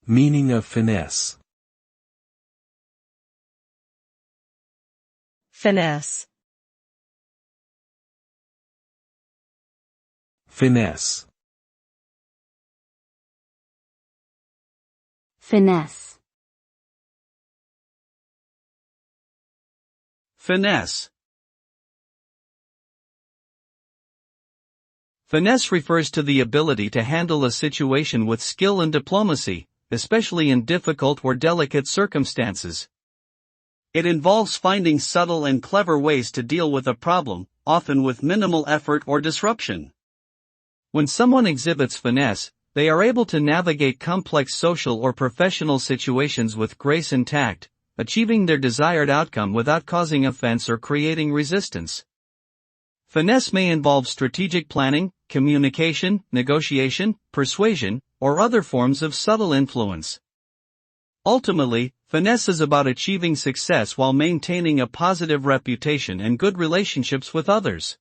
Meaning of finesse. Finesse. Finesse. Finesse. Finesse. Finesse refers to the ability to handle a situation with skill and diplomacy, especially in difficult or delicate circumstances. It involves finding subtle and clever ways to deal with a problem, often with minimal effort or disruption. When someone exhibits finesse, they are able to navigate complex social or professional situations with grace and tact, achieving their desired outcome without causing offense or creating resistance. Finesse may involve strategic planning, communication, negotiation, persuasion, or other forms of subtle influence. Ultimately, finesse is about achieving success while maintaining a positive reputation and good relationships with others.